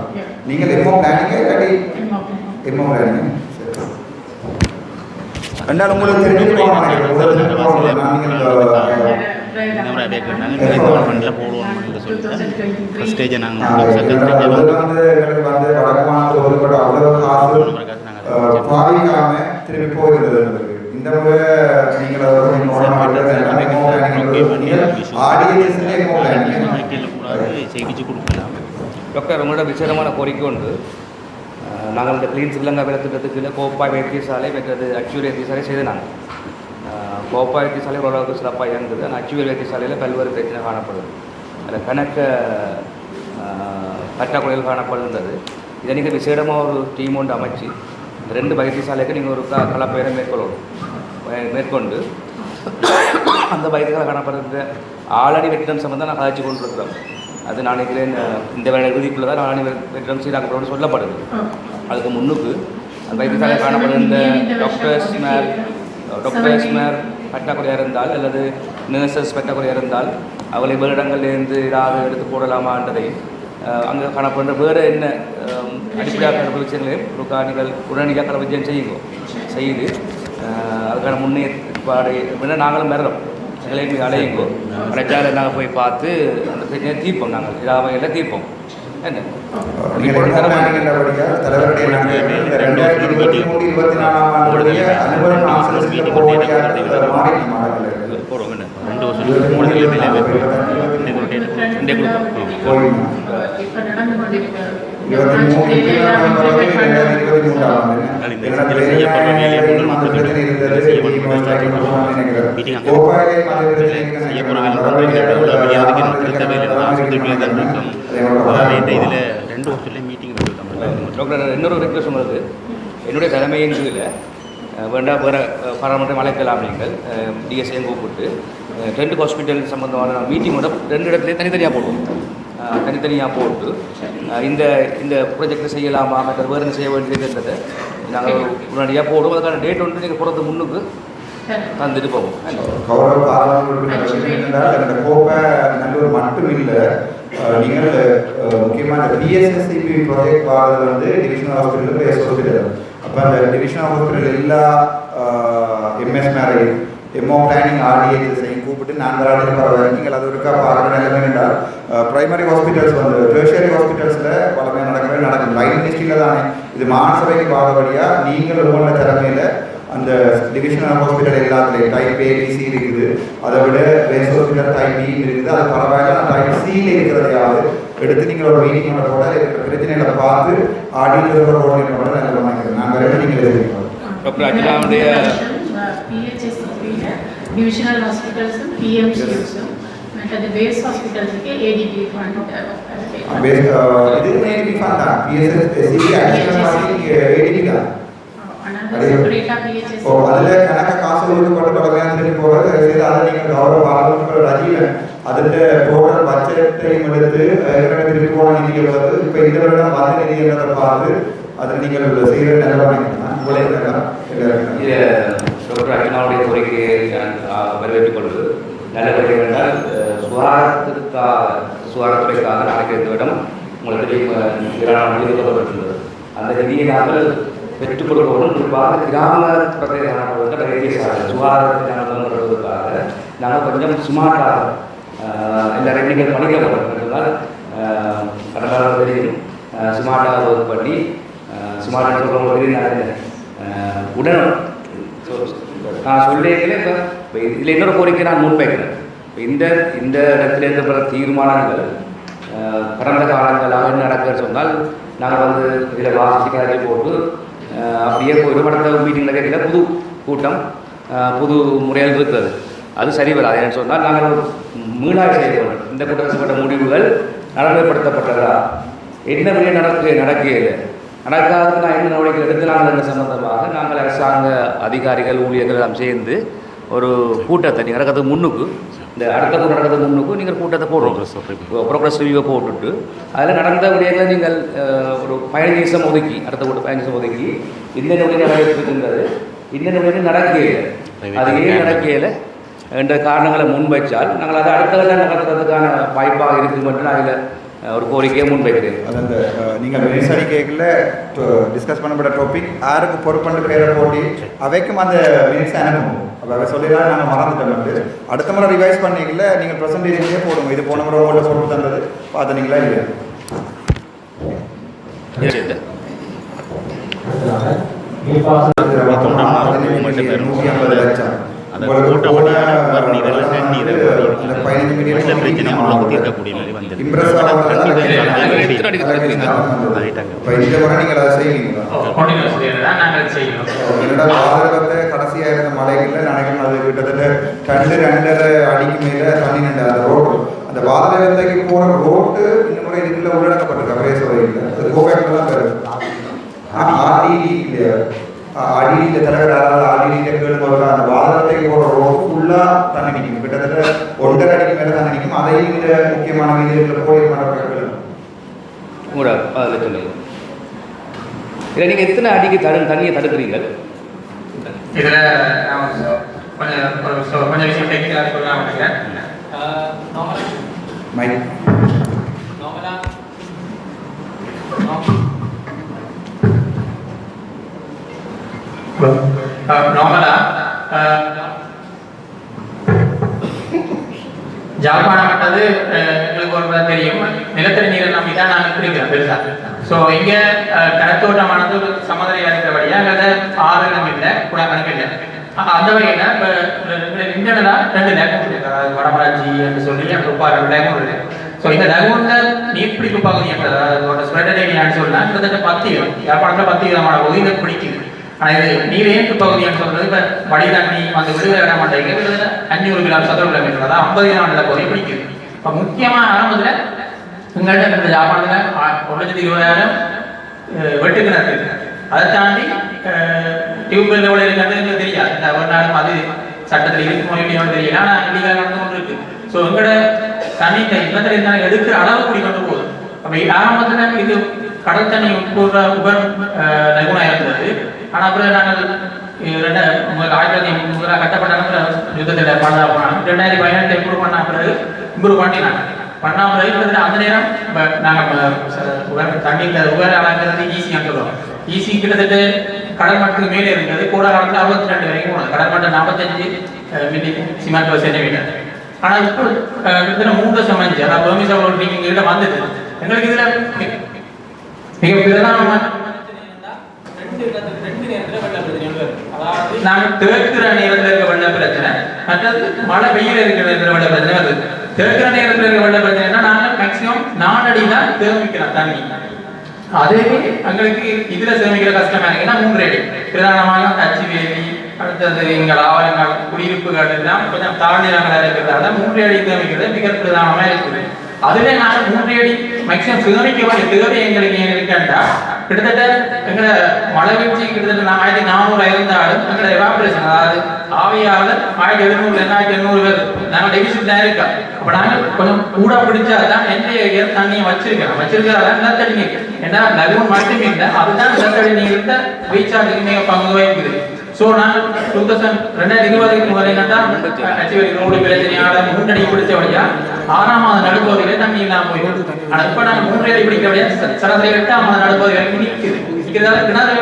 நீங்கள் எம்ஓ பிளானிங்க இல்லாட்டி எம்ஓ பிளானிங்க? ரெண்டாலும் உங்களுக்கு தெரிஞ்சுக்கணும். திரும்பி போயிருந்தது. இந்த முறை நீங்கள் டாக்டர் உங்களோட விசேடமான கோரிக்கை உண்டு. நாங்கள் இந்த கிளீன் ஸ்ரீலங்கா திட்டத்துக்கு கோப்பாய் வைத்தியசாலை மற்றது அச்சுவல் வைத்தியசாலை செய்து நாங்கள் கோப்பாய் வைத்தியசாலை ஓரளவுக்கு சிறப்பாக இயங்குது. ஆனால் அச்சுவல் வைத்தியசாலையில் பல்வேறு பிரச்சனை காணப்படுது. அதில் கணக்க பற்றாக்குறைகள் காணப்படுகின்றது. இதை நீங்கள் விசேடமாக ஒரு டீம் ஒன்று அமைச்சு 2 வைத்தியசாலைக்கு நீங்கள் ஒரு கலப்பயணம் மேற்கொண்டு அந்த வைத்தியசாலை காணப்படுகின்ற ஆளணி வெற்றிடம் சம்பந்தம் நான் கதைச்சு கொண்டிருக்கிறோம். அது நான் நினைக்கிறேன் இந்த வேலை இறுதிக்குள்ளே தான் ஆளணி வெற்றிடம் சீராக்கப்படும் சொல்லப்படுது. அதுக்கு முன்னுக்கு அந்த வைத்தியசாலை காணப்படுகின்ற டாக்டர்ஸ் மேர் பற்றாக்குறையாக இருந்தால் அல்லது நர்சஸ் பற்றாக்குறையாக இருந்தால் அவளை வேறு இடங்கள்லேருந்து ஏதாவது எடுத்து போடலாமான்றதை அங்கே காணப்படுற வேறு என்ன அடிப்படையாக கடவுள் விஷயங்களையும் நீங்கள் உடனடியாக கடவுள் விஜயம் செய்து அதுக்கான முன்னேற்பாடு அப்படின்னா நாங்களும் மெறோம் எங்களையும் போய் அலையுங்கோ பிரச்சாரம் நாங்கள் போய் பார்த்து அந்த பிரச்சனையை தீர்ப்போம். நாங்கள் எல்லா வகையில் தீர்ப்போம். என்ன டாக்டர் இன்னொரு ரிக்வெஸ்ட் உங்களுக்கு என்னுடைய தலைமையின் கீழே வேண்டாம் வேறு பாராளுமன்றம் அழைக்கலாம். நீங்கள் டிஎஸ்ஐயும் கூப்பிட்டு 2 ஹாஸ்பிட்டல் சம்பந்தமான மீட்டிங்கோட 2 இடத்துலையும் தனித்தனியாக போடுவோம். தனித்தனியாக போட்டு இந்த ப்ராஜெக்டை செய்யலாமா மற்ற வேறு என்ன செய்ய வேண்டியதுன்றதை நாங்கள் உடனடியாக போடுவோம். அதுக்கான டேட் ஒன்று நீங்கள் போகிறது முன்னுக்கு தந்துட்டு போவோம். கௌரவ பாராளுமன்ற கோப்பை நல்லூர் மட்டும் இல்லை, நீங்கள் முக்கியமாக இந்த பிஎஸ்எஸ்சிபி ப்ராஜெக்ட் பார்த்து வந்து டிவிஷனல் ஹாஸ்பிட்டல் பேஸ் ஹாஸ்பிட்டல். அப்போ அந்த டிவிஷனல் ஹாஸ்பிட்டல் எல்லா எம்எஸ் மேரேஜ் எம்ஓ பிளானிங் ஆர்டிஎச்சையும் கூப்பிட்டு 4 ஆண்டுகள் பரவாயில்லை நீங்கள் அது ஒருக்கா பார்க்க நிலைமை என்றால் ப்ரைமரி ஹாஸ்பிட்டல்ஸ் வந்து டெர்ஷியரி ஹாஸ்பிட்டல்ஸில் பலமே நடக்கும். லைன் மினிஸ்ட்ரியில் தானே இது மாநசபைக்கு பாதபடியாக நீங்கள் உங்களோட திறமையில் அந்த டிவிஷனல் ஹாஸ்பிட்டல் எல்லாத்துலேயும் டைப் ஏபிசி இருக்குது. அதை விட பேஸ் ஹாஸ்பிட்டல் டைப் பி இருக்குது. அது பரவாயில்ல டைப் சியில் இருக்கிறதையாவது எடுத்து நீங்கள் ஒரு மீட்டிங்கோட கூட பிரச்சனைகளை பார்த்து ஆடிட்டரோட கோஆர்டினேட் பண்ண நல்ல வாங்கிக்கிறேன். நாங்கள் 2 நீங்கள் எதிர்க்கிறோம். டாக்டர் அஜிலாவுடைய divisional hospitals and PMCs and the base hospitals ke ADB fund base idu ADB fund da PSSC additional funding ADB da another separate PHS adile kanaka kaasu kodukottu kodamayanthirukku poradhu edha adha neenga government parliament rajila adile total budget eyum eduthu ekana thiruppi pona nidhigal vandu ipo indha vedam vandu nidhi endra paathu adha neenga seira nalavanikana உங்களுக்கு doctor அஜினாவுடைய கோரிக்கையை வரவேற்றுக் கொள்வது நல்ல கோரிக்கை என்றால் சுகாதாரத்துறைக்காக நாளைக்கு இடம் உங்களுக்கு நிதி கொள்ளப்பட்டிருந்தது. அந்த நிதியை நாங்கள் பெற்றுக் கொடுக்கணும். குறிப்பாக கிராம பிரதேச வைத்தியசாலை சுகாதாரத்துக்காக நாங்கள் கொஞ்சம் ஸ்மார்ட்டாக எல்லாரும் நீங்கள் படிக்கப்பட்டிருந்தால் கடற்கால தெரியும் ஸ்மார்ட்டாக ஒர்க் பண்ணி ஸ்மார்ட்டாக சொல்லும்போது உடனே நான் சொல்லியிருக்கேன். இப்போ இதில் இன்னொரு கோரிக்கை நான் முன்வைக்கிறேன். இப்போ இந்த இடத்துல இருக்கிற தீர்மானங்கள் கடந்த காலங்களாக என்ன நடக்குதுன்னு சொன்னால் நாங்கள் வந்து இதில் வாசிக்காக போட்டு அப்படியே போயிடும். அடுத்த மீட்டிங்கில் கேட்கல புது கூட்டம் புது முறையில் இருக்கிறது. அது சரி வராது. ஏன்னு சொன்னால் நாங்கள் மீளாய் செய்ய வேண்டும். இந்த கூட்டப்பட்ட முடிவுகள் நடைமுறைப்படுத்தப்பட்டதா என்ன வழியாக நடக்கையில் நடக்காததுக்கு நான் என்ன நடவடிக்கை எடுத்து நாங்கள் சம்பந்தமாக நாங்கள் அரசாங்க அதிகாரிகள் ஊழியர்கள் எல்லாம் சேர்ந்து ஒரு கூட்டத்தை நடக்கிறதுக்கு முன்னுக்கு இந்த அடுத்த கூட்டம் நடக்கிறது முன்னுக்கு நீங்கள் கூட்டத்தை போடுறோம் ப்ரோக்ரஸ் ரிவ்யூவை போட்டுட்டு அதில் நடந்த விடயங்களை நீங்கள் ஒரு 15 நிமிஷம் ஒதுக்கி அடுத்த கூட்டம் 15 நிமிஷம் ஒதுக்கி இந்த விடயம் நடக்கிறது இந்த விடயம் நடக்கையில் அது ஏன் நடக்கையில் என்ற காரணங்களை முன்வைச்சால் நாங்கள் அதை அடுத்த கட்டம் நடத்துறதுக்கான வாய்ப்பாக இருக்கும் என்று அதில் ஒரு கோரிக்கையை முன்வைக்கிறேன். அது அந்த நீங்கள் மினிட்ஸ் அறிக்கைகளில் டிஸ்கஸ் பண்ணப்பட்ட டாபிக் யாருக்கு பொறுப்புன்ற பேரை போட்டி அவைக்கும் அந்த மினிட்ஸ் அனுப்பும். அப்போ அதை சொல்லிடலாம் நாங்கள் மறந்துட்டோம். அடுத்த முறை ரிவைஸ் பண்ணிக்கல நீங்கள் ப்ரெசன்டேஷன்லேயே போடுங்க. இது போன முறை உங்கள்கிட்ட பொறுப்பு தந்தது பார்த்துனீங்களா இல்லையா? கடைசியா இருந்த மலைகள்ல நினைக்கணும் அது கிட்டத்தட்ட 2.5 அடிக்கு மேல தண்ணி நின்ற ரோடு அந்த வாதகத்தைக்கு போற ரோட்டு இந்த முறை இதுக்குள்ள உள்ளடக்கப்பட்டிருக்க பிரேசவையில் அது கோபேட்டில் தான் வருது. ஆர்டிடி இல்லையா அடியில் தலைவர் அடியில் கேள்வி வர்ற அந்த வாதகத்தைக்கு போற ரோடு ஃபுல்லாக தண்ணி நிற்கும். கிட்டத்தட்ட 1.5 அடிக்கு மேலே தண்ணி நிற்கும். அதையும் இந்த முக்கியமான வீதிகளில் போய் மாணவர்கள் உங்களோட அதில் சொல்லுங்கள். இதில் நீங்கள் எத்தனை அடிக்கு தண்ணியை தடுக்கிறீங்க? இதில் கொஞ்சம் விஷயம் டெக்னிக்கலாக சொல்லலாம் நினைக்கிறேன். நார்மலா ஜாழ்ப்பாணம்ன்றது எங்களுக்கு ஒரு தெரியும் நிலத்தடி நீரை நம்பி தான் நாங்கள் பிடிக்கிறோம் பெருசா. ஸோ இங்கே கடத்தோட்டமானது ஒரு சமதரையாக இருக்கிறபடியா அங்கே ஆறுகளும் இல்லை குடக்கணக்கு இல்லை. அந்த வகையில் இப்போ இன்டர்னலாக 2 லேகம் இருக்குது. அதாவது வடமராட்சி என்று சொல்லி அங்கே 2 லேகம் இருக்குது. ஸோ இந்த லேகோனில் நீர்பிடிப்பு பகுதி என்றது அதோட ஸ்ப்ரெட்டேரியான்னு சொன்னால் கிட்டத்தட்ட 10 யாழ்ப்பாணத்தில் 10 விதமான பகுதிகள் பிடிக்குது. ஆனால் இது நீரேற்று பகுதின்னு சொல்றது இப்போ வடி தண்ணி வந்து விடுதலை இட மாட்டேங்க கிட்டத்தட்ட 500 சதுர கிலோமீட்டர் அதாவது 50 நில பகுதியை பிடிக்குது. இப்போ முக்கியமாக ஆரம்பத்தில் எங்கள்கிட்ட இந்த ஜாப்பானத்தில் 1,20,000 வெட்டுக்கிணறு இருக்குது. அதை தாண்டி டியூப்வெல் எவ்வளோ இருக்கிறது எங்களுக்கு தெரியாது. இந்த ஒரு நாளும் அது சட்டத்தில் இருக்குமோ இல்லையோன்னு தெரியல. ஆனால் இல்லீகல் நடந்து கொண்டு இருக்கு. ஸோ எங்களோட தண்ணி இல்லத்தில் இருந்தாலும் எடுக்கிற அளவு கூடி கொண்டு போகுது. அப்போ ஆரம்பத்தில் இது கடல் தண்ணி உபர் நகுணம் இருந்தது. ஆனால் அப்புறம் நாங்கள் 1930 கட்டப்பட்ட யுத்தத்தில் பண்ண 2018 இம்ப்ரூவ் பண்ண பிறகு இம்ப்ரூவ் பண்ணினாங்க. பண்ணா பிறகு அந்த நேரம் நாங்கள் தண்ணியில் உபர் அளக்கிறது ஈஸியாக சொல்லுவோம். ஈஸி கிட்டத்தட்ட கடல் மட்டத்துக்கு மேலே இருந்தது. கூட காலத்தில் 62 வரைக்கும் போனது. கடல் மட்டம் 45 மில்லி சிமெண்ட் சென்டிமீட்டர். ஆனால் இப்போ கிட்டத்தட்ட 3 வருஷம் ஆச்சு. அதாவது பெர்மிஷன் ட்ரிங்கிங் கிட்ட வந்தது. எங்களுக்கு இதில் மிக பிரதானமான நாங்கள் திறக்கிற நேரத்தில் இருக்க வெள்ள பிரச்சனை, மற்றது மழை வெயில் இருக்கிற நேரத்தில் வெள்ள பிரச்சனை வருது. திறக்கிற நேரத்தில் இருக்க வெள்ள பிரச்சனைனா நாங்கள் மேக்சிமம் 4 அடி தான் சேமிக்கிறோம் தண்ணி. அதே எங்களுக்கு இதுல சேமிக்கிற கஷ்டமா இருக்கு. ஏன்னா 3 அடி பிரதானமாக கட்சி வேலி அடுத்தது எங்கள் ஆவரங்கள் குடியிருப்புகள் எல்லாம் கொஞ்சம் தாழ்நிலங்களாக இருக்கிறதால 3 அடி சேமிக்கிறது மிக பிரதானமாக இருக்குது. அதுவே நாங்கள் 3 அடி மேக்சிமம் சேமிக்க வேண்டிய தேவை எங்களுக்கு ஏன் இருக்கா கிட்டத்தட்ட எங்களை மழை வீழ்ச்சி கிட்டத்தட்ட 1400 இருந்தாலும் எங்களை எவாபரேஷன் அதாவது ஆவியாளர் 1700 2800 பேர் நாங்கள் டெபிசிட் தான் இருக்கோம். அப்போ நாங்கள் கொஞ்சம் கூட பிடிச்சா தான் எந்த தண்ணியை வச்சிருக்கிறதா நிலத்தடி நீர். ஏன்னா லகுன் மட்டுமே இல்லை, அதுதான் நிலத்தடி நீர்ல ரீசார்ஜுக்கு மிக பங்கு வகிக்குது. ஸோ நாங்கள் 2020 முதல் என்னன்னா ரோடு பிரச்சனையால 3 அடி பிடிச்ச வழியா 6ஆம் மாத நடுப்பகுதியிலே தண்ணி இல்லாமல் போயிடுது. ஆனால் இப்போ நாங்கள் 3 அடி பிடிக்க வழியா சராசரி 8ஆம் மாத நடுப்பகுதி வரைக்கும் நிற்கிறதால கிணறு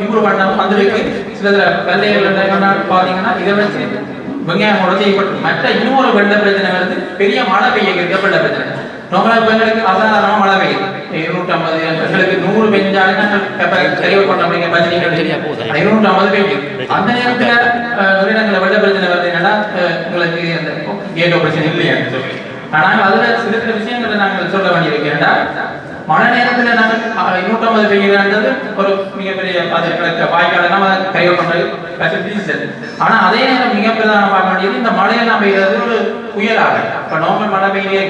இம்ப்ரூவ் பண்ணாமல் வந்துருக்கு. சில வெள்ளைகள் பார்த்தீங்கன்னா இதை வச்சு வெங்காயம் கூட செய்யப்பட்டு மற்ற இன்னொரு வெள்ள பிரச்சனை வருது. பெரிய மழை பெய்ய வெள்ள பிரச்சனை நம்மள எங்களுக்கு அசாதாரணமாக மழை பெய்யுது. 250 எங்களுக்கு 100 பெஞ்சாலும் கரைவு பண்ண முடியுங்க 250 பெய்யுது. அந்த நேரத்தில் இடங்களில் வெள்ள பிரச்சனை வருது. என்னன்னா உங்களுக்கு அந்த கேட் ஆபரேஷன் இல்லையான்னு சொல்லி. ஆனால் அதில் சில விஷயங்களை நாங்கள் சொல்ல வேண்டியிருக்கேன்டா மழை நேரத்தில் நாங்கள் 250 பெய்யுதுன்றது ஒரு மிகப்பெரிய வாய்க்காலெல்லாம் கைகள் பண்ணுறது ஃபெசிலிட்டிஸ். ஆனால் அதே நேரம் மிக பிரதான பார்க்க வேண்டியது இந்த மழையெல்லாம் பெய்யுறது ஒரு புயலாக. இப்போ நார்மல் மழை பெய்ய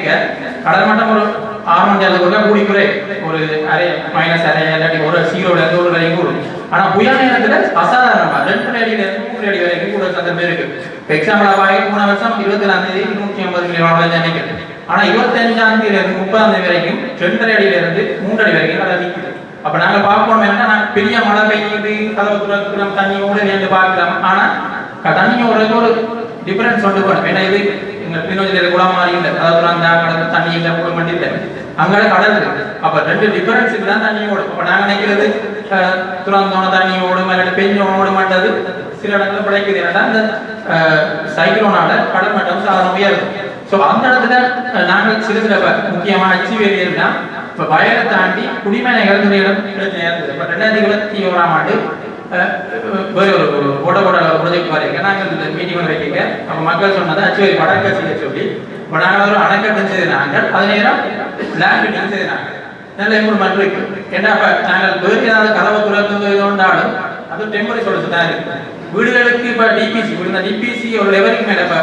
கடல் மட்டம் ஒரு 6 மணி நேரத்துக்கு கூடி குறை ஒரு அரை மைனஸ் அரை இல்லாட்டி ஒரு 0 ஒரு வரைக்கும் கூடும். ஆனா புயல் நேரத்துல அசாதாரணமா 2 அடியில இருந்து 3 அடி வரைக்கும் கூட சந்தர்ப்பம் இருக்கு. இப்போ எக்ஸாம்பிள் பாருங்க, போன வருஷம் 24ஆம் தேதி 150 மில்லியன் நினைக்கிறேன். ஆனா 25ஆம் தேதியில இருந்து 30ஆம் தேதி வரைக்கும் 2 அடியில இருந்து 3 அடி வரைக்கும் கடல் நிற்குது. அப்ப நாங்க பார்க்கணும் என்னன்னா, நாங்க பெரிய மழை பெய்யுது, கதவு துறக்கிறோம், தண்ணி ஓடுது பார்க்கலாம். ஆனா தண்ணி ஓடுறது ஒரு டிஃபரன்ஸ் கொண்டு போகணும். ஏன்னா இது எங்க பின்னோஜில குளம் மாதிரி இல்லை, அதாவது அந்த கடல் தண்ணி இல்லை, மூட மண்டி இல்லை, அங்கே கடல் இருக்கு. அப்ப 2 டிஃபரன்ஸுக்கு தான் தண்ணி ஓடும். அப்ப நாங்க நினைக்கிறது துறந்தோன தண்ணி ஓடும், இல்லாட்டி பெஞ்சோன ஓட மாட்டது சில இடத்துல பிழைக்குது. ஏன்னா அந்த சைக்ளோனால கடல் மட்டம் சாதாரண உயரும். ஸோ அந்த இடத்துல நாங்கள் சில முக்கியமான அச்சுவேலியர்னா இப்போ வயலை தாண்டி குடிமனைகள் பிரச்சனை இருந்தது. இப்போ 2021ஆம் ஆண்டு வேறு ஒரு போட ப்ரொஜெக்ட் வரைக்கும் நாங்கள் மீட்டிங் வைக்க, அப்போ மக்கள் சொன்னதை அச்சுவேலி வடக்கட்சியை சொல்லி இப்போ நாங்கள் ஒரு அணைக்கட்டு செய்தாங்க. அது நேரம் லேண்ட் செய்தாங்க. நல்ல இம்ப்ரூவ்மெண்ட் இருக்கு. ஏன்னா இப்போ நாங்கள் வேறு ஏதாவது கதவை துறந்து கொண்டாலும் அது டெம்பரரி சொல்லிட்டு தான் இருக்கு. வீடுகளுக்கு இப்போ டிபிசி ஒரு லெவலுக்கு மேலே இப்போ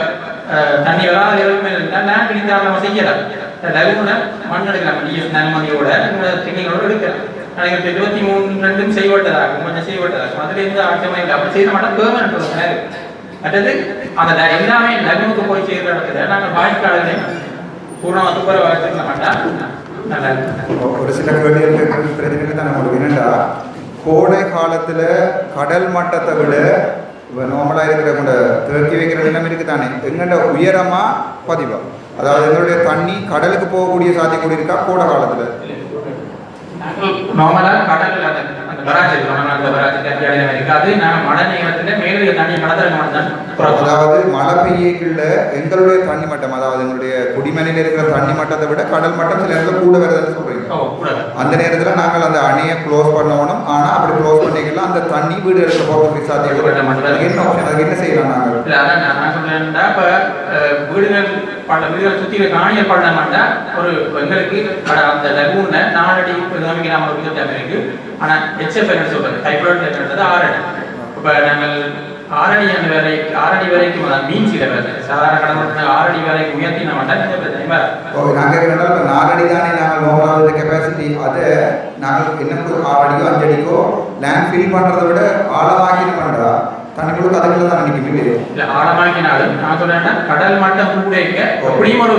தண்ணி வராத லெவலுக்கு மேலே இருந்தால் லேண்ட் இருந்தால் நம்ம செய்யலாம். லெவலுக்குள்ள மண் எடுக்கலாம், டிஎஸ் நன்மதியோட டெக்னிக்கலோட எடுக்கலாம். நாங்கள் 23 செய்வட்டதாகும், கொஞ்சம் செய்வட்டதாகும். அதில் எந்த ஆட்சியமாக இல்லை. அப்படி செய்ய மாட்டோம், பெர்மனன்ட். அடுத்தது அந்த எல்லாமே லெவலுக்கு போய் செய்கிற இடத்துல நாங்கள் வாய்க்காலத்தை பூர்ணமாக துப்புரவாக வச்சுக்க மாட்டோம். நல்லா இருக்கும். ஒரு சில கேள்விகளுக்கு பிரதிநிதி தான் நம்மளுக்கு என்னென்னா, கோடை காலத்தில் கடல் மட்டத்தை விட இப்போ நார்மலாக இருக்கிற கூட தேக்கி வைக்கிற நிலம் இருக்குது தானே, எங்கள்ட உயரமாக பதிவா, அதாவது எங்களுடைய தண்ணி கடலுக்கு போகக்கூடிய சாத்தியக்கூடி இருக்கா கோடை காலத்தில்? நார்மலாக கடல் அந்த பராஜ் அந்த பராஜ் இருக்காது. நாங்கள் மழை நேரத்தில் மேலே தண்ணி கடற்கரை. அதாவது மழை பெய்யக்குள்ள எங்களுடைய தண்ணி மட்டம், அதாவது எங்களுடைய குடிமனையில் இருக்கிற தண்ணி மட்டத்தை விட கடல் மட்டம் சில நேரத்தில் கூட வருதுன்னு சொல்றீங்க. அந்த நேரத்தில் நாங்கள் அந்த அணையை க்ளோஸ் பண்ணணும். ஆனால் அப்படி க்ளோஸ் பண்ணிக்கலாம் அந்த தண்ணி வீடு எடுக்க போகிறதுக்கு சாத்தியம் என்ன ஆப்ஷன், அதுக்கு என்ன செய்யலாம் நாங்கள்? இல்லை அதான் நான் சொல்றேன்டா, இப்போ வீடுகள் சுற்றி காணியல் பள்ள மாட்டா ஒரு எங்களுக்கு அந்த லகூன்ல 4 அடி கிராம விதம் இருக்கு. ஆனால் HF என்ன சொல்றது, டைப்ராய்ட் இருக்கிறது 6 அடி. இப்போ நாங்கள் 6 அடி வரைக்கும் மீன் சில வேறு சாதாரண கடமை 6 அடி வரைக்கும் உயர்த்தி நம்ம நாங்கள் 4 அடி தானே நாங்கள் நோக்கலாவது கெப்பாசிட்டி. அதை நாங்கள் என்ன 6 அடியோ 5 அடிக்கோ லேண்ட் ஃபில் பண்ணுறதை விட ஆழமாக்கி பண்ணுறா தண்ணிக்குள்ள அதுக்குள்ள தான் நிற்கும். இல்லை ஆழமாக்கினாலும் நான் சொல்றேன்னா கடல் மட்டம் கூட எப்படியும் ஒரு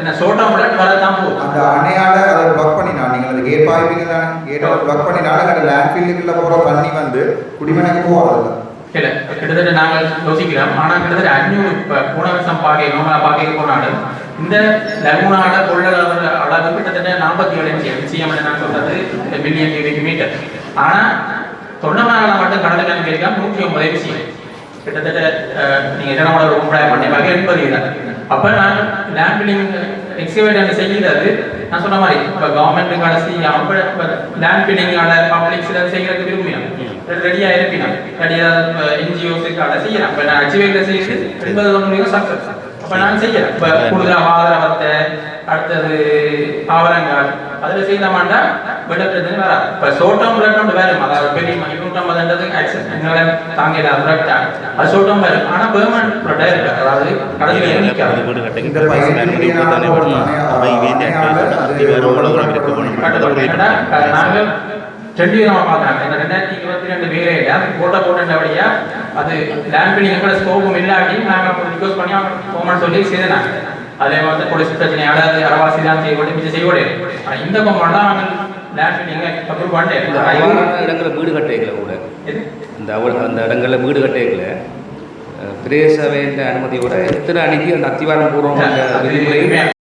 என்ன சோட்டம் வரதான் போகும். அந்த அணையால அதை பிளாக் பண்ணினா நீங்கள் அந்த கேட் பாய்ப்பீங்க தானே, கேட்டால பிளாக் பண்ணினால அந்த லேண்ட் ஃபில்லுக்குள்ள போகிற தண்ணி வந்து குடிமனைக்கு போகாது. இல்லை கிட்டத்தட்ட நாங்கள் யோசிக்கிறோம். ஆனால் கிட்டத்தட்ட 500 இப்போ போன வருஷம் பார்க்க போனாலும் இந்த லெகுனால கொள்ளளவு அளவு கிட்டத்தட்ட 47 நிச்சயம் நான் சொல்றது மில்லியன் கியூபிக் மீட்டர். ஆனால் தொண்டமனால மட்டும் கடலுக்கு அனுப்பியிருக்காங்க 109 விஷயம். கிட்டத்தட்ட நீங்கள் என்னோட ரொம்ப பண்ணி பார்க்க 80 தான். அப்போ நான் லேண்ட் பில்லிங் எக்ஸ்கவேட் செய்கிறது நான் சொன்ன மாதிரி இப்போ கவர்மெண்ட் கடைசி அப்போ லேண்ட் பில்லிங்கால பப்ளிக்ஸில் செய்கிறதுக்கு விரும்பினோம், ரெடியாக இருப்பினோம், ரெடியாக NGOஸுக்கால செய்யலாம். இப்போ நான் அச்சுவேல செய்து 80 சக்ஸஸ். அப்போ நான் செய்யலாம். இப்போ கூடுதலாக ஆதரவத்தை அடுத்தது ஆவரங்கால் அதில் செய்தமாண்டா வெள்ள பிரச்சனை வராது. இப்போ ஷோர்டம் பிளட் வேறும், அதாவது பெரிய 250 எங்களால் தாங்கிட அது ஷோர்டம் வேறு. ஆனால் பெர்மனன்ட் ப்ளட்டாக இருக்கு, அதாவது கடைசியில் நாங்கள் 2 விதமாக பார்க்குறாங்க. இந்த 2022 வேலையில் அது போட்டபடியா அது லேண்ட் பில்லிங் கூட ஸ்கோப்பும் இல்லாட்டி நாங்கள் ரிக்வஸ்ட் பண்ணி போகணும்னு சொல்லி செய்தாங்க. அதே மாதிரி போலீஸ் பிரச்சனை அதாவது அரவாசி தான் செய்யக்கூடிய மிச்சம் செய்யக்கூடிய. ஆனால் இந்த பொம்மெல்லாம் நாங்கள் லேண்ட் பில்லிங்கை அப்ரூவ் பண்ணிட்டேன். இடங்களில் வீடு கட்டைகளை கூட அந்த இடங்களில் வீடு கட்டைகளை பிரதேச சபையின் அனுமதியோட எத்தனை அன்னைக்கு அந்த அத்திவாரம் பூர்வம்